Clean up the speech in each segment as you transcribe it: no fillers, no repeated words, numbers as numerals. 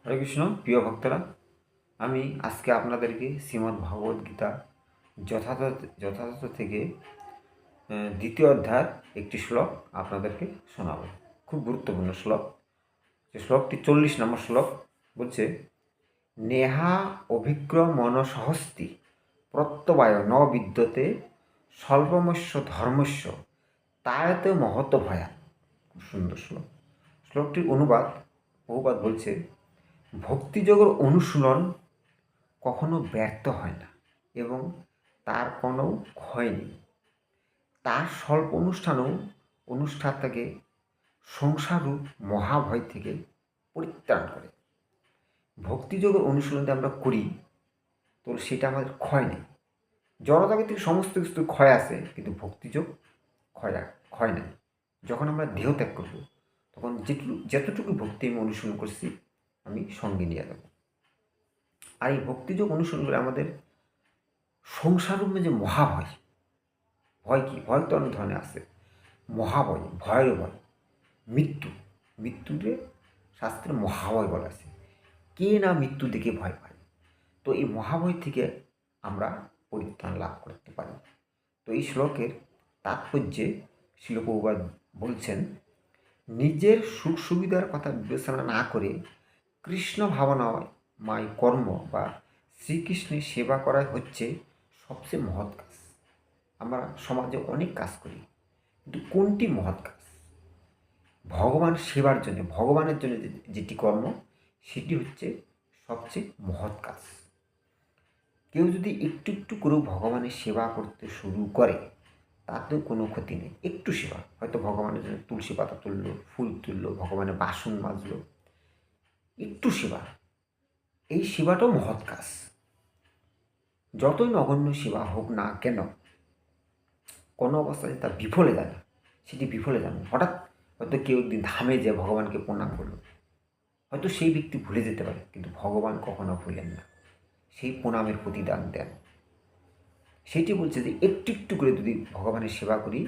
হরে কৃষ্ণ। প্রিয় ভক্তরা, আমি আজকে আপনাদেরকে শ্রীমদ্ ভগবদ্ গীতা যথাযথ থেকে দ্বিতীয় অধ্যায়ের একটি শ্লোক আপনাদেরকে শোনাব। খুব গুরুত্বপূর্ণ শ্লোক। যে শ্লোকটি 40 নম্বর শ্লোক বলছে, নেহা অভিগ্র মনসহস্তি প্রত্যবায় ন বিদ্যতে স্বল্পমস্য ধর্মস্য তায়তে মহত ভয়া। খুব সুন্দর শ্লোক। শ্লোকটির বহুপাত বলছে, ভক্তিযোগের অনুশীলন কখনো ব্যর্থ হয় না এবং তার কোনো ক্ষয় নেই। তার স্বল্প অনুষ্ঠানটাকে সংসাররূপ মহাভয় থেকে পরিত্রাণ করে। ভক্তিযোগের অনুশীলনটা আমরা করি, তো সেটা আমাদের ক্ষয় নেই। জড়জাগতিক সমস্ত কিছু ক্ষয় আছে, কিন্তু ভক্তিযোগ ক্ষয় নেই। যখন আমরা দেহ ত্যাগ করব, তখন যতটুকু ভক্তি আমি অনুশীলন করছি আমি সঙ্গে নিয়ে যাব। আর এই ভক্তিযোগ অনুসরণ করে আমাদের সংসারের মধ্যে মহাভয়, ভয় কি? ভয় তো অনেক ধরনের আছে। মহাভয়, ভয়ের ভয়, মৃত্যুতে শাস্ত্রে মহাভয় বলা আছে। কে না মৃত্যু দেখে ভয় পায়? তো এই মহাভয় থেকে আমরা পরিত্রাণ লাভ করতে পারি। তো এই শ্লোকের তাৎপর্যে শ্রীল প্রভুপাদ বলছেন, নিজের সুখ সুবিধার কথা বিবেচনা না করে কৃষ্ণ ভাবনাময় কর্ম বা শ্রীকৃষ্ণের সেবা করাই হচ্ছে সবচেয়ে মহৎ কাজ। আমরা সমাজে অনেক কাজ করি, কিন্তু কোনটি মহৎ কাজ? ভগবান সেবার জন্য, ভগবানের জন্য যেটি কর্ম, সেটি হচ্ছে সবচেয়ে মহৎ কাজ। কেউ যদি একটু একটু করে ভগবানের সেবা করতে শুরু করে, তাতেও কোনো ক্ষতি নেই। একটু সেবা, হয়তো ভগবানের জন্য তুলসী পাতা তুললো, ফুল তুললো, ভগবানের বাসন মাজলো, একটু সেবা, এই সেবাটাও মহৎ কাজ। যতই নগণ্য সেবা হোক না কেন, কোনো অবস্থায় তা বিফলে যায় না। সেটি বিফলে যান হঠাৎ হয়তো কেউ একদিন ধামে যে ভগবানকে প্রণাম করলো, হয়তো সেই ব্যক্তি ভুলে যেতে পারে, কিন্তু ভগবান কখনো ভুলেন না, সেই প্রণামের প্রতিদান দেন। সেটি বলছে যে একটু একটু করে যদি ভগবানের সেবা করি,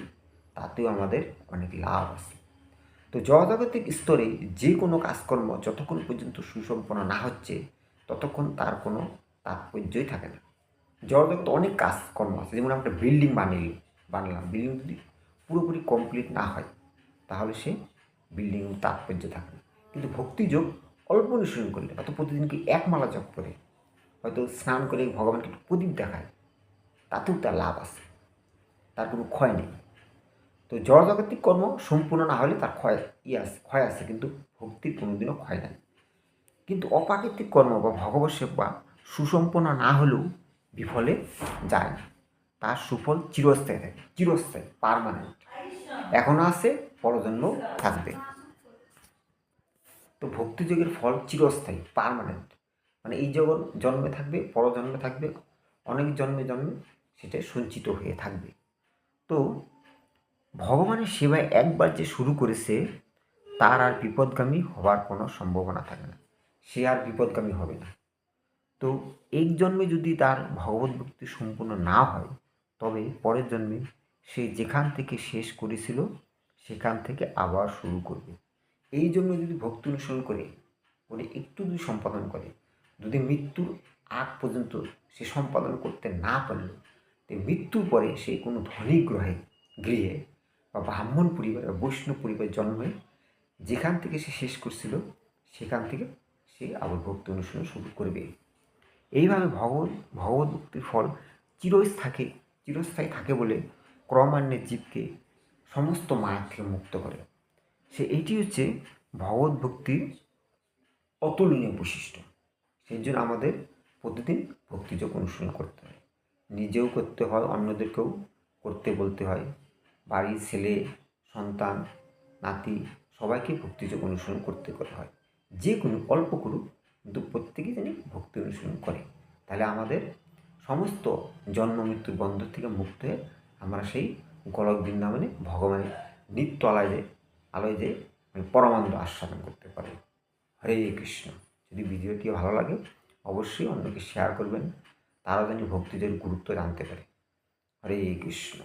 তাতেও আমাদের অনেক লাভ আছে। তো জগজাগতিক স্তরে যে কোনো কাজকর্ম যতক্ষণ পর্যন্ত সুসম্পন্ন না হচ্ছে, ততক্ষণ তার কোনো তাৎপর্যই থাকে না। জগৎ অনেক কাজকর্ম আছে, যেমন আমরা বিল্ডিং বানালাম, বিল্ডিং যদি পুরোপুরি কমপ্লিট না হয়, তাহলে সে বিল্ডিং তাৎপর্য থাকে না। কিন্তু ভক্তিযোগ অল্প অনুসরণ করলে, হয়তো প্রতিদিনকে এক মালা জপ করে, হয়তো স্নান করে ভগবানকে একটু প্রদীপ দেখায়, তাতেও তার লাভ আছে, তার কোনো ক্ষয় নেই। তো জড়জাগতিক কর্ম সম্পূর্ণ না হলে তার ক্ষয় আছে, কিন্তু ভক্তির কোনোদিনও ক্ষয় নাই। কিন্তু অপ্রাকৃতিক কর্ম বা ভগবত সেবা সুসম্পন্ন না হলেও বিফলে যায় না, তার সুফল চিরস্থায়ী থাকে, চিরস্থায়ী, পার্মানেন্ট। এখনও আছে, পরজন্ম থাকবে। তো ভক্তিযোগের ফল চিরস্থায়ী, পার্মানেন্ট, মানে এই জন্মে থাকবে, পরজন্মে থাকবে, অনেক জন্মে সেটা সঞ্চিত হয়ে থাকবে। তো ভগবানের সেবায় একবার যে শুরু করেছে, তার আর বিপদগামী হওয়ার কোনো সম্ভাবনা থাকে না, সে আর বিপদগামী হবে না। তো এই জন্মে যদি তার ভগবত ভক্তি সম্পূর্ণ না হয়, তবে পরের জন্মে সে যেখান থেকে শেষ করেছিল সেখান থেকে আবার শুরু করবে। এই জন্য যদি ভক্তি অনুসরণ করে একটু যদি সম্পাদন করে, যদি মৃত্যুর আগ পর্যন্ত সে সম্পাদন করতে না পারল, তো মৃত্যুর পরে সে কোনো ধনী গৃহে বা ব্রাহ্মণ পরিবার বা বৈষ্ণব পরিবারের জন্মে যেখান থেকে সে শেষ করছিল, সেখান থেকে সে আবার ভক্তি অনুসরণ শুরু করবে। এইভাবে ভগবত ভক্তির ফল চিরস্থায়ী থাকে বলে ক্রমান্বয়ে জীবকে সমস্ত মায়া থেকে মুক্ত করে। এইটি হচ্ছে ভগবত ভক্তির অতুলনীয় বৈশিষ্ট্য। সেই জন্য আমাদের প্রতিদিন ভক্তিযোগ অনুসরণ করতে হয়, নিজেও করতে হয়, অন্যদেরকেও করতে বলতে হয়। বাড়ির ছেলে, সন্তান, নাতি সবাইকে ভক্তিযোগ অনুসরণ করতে হয়। যে কোনো অল্প করুক, কিন্তু প্রত্যেকেই যেন ভক্তি অনুসরণ করে। তাহলে আমাদের সমস্ত জন্ম মৃত্যুর বন্ধন থেকে মুক্ত হয়ে আমরা সেই গোলক বৃন্দাবনে ভগবানের নিত্য আলোয় যে পরমানন্দ আস্বাদন করতে পারি। হরে কৃষ্ণ। যদি ভিডিওটি ভালো লাগে, অবশ্যই অন্যকে শেয়ার করবেন, তারাও যেন ভক্তিদের গুরুত্ব জানতে পারে। হরে কৃষ্ণ।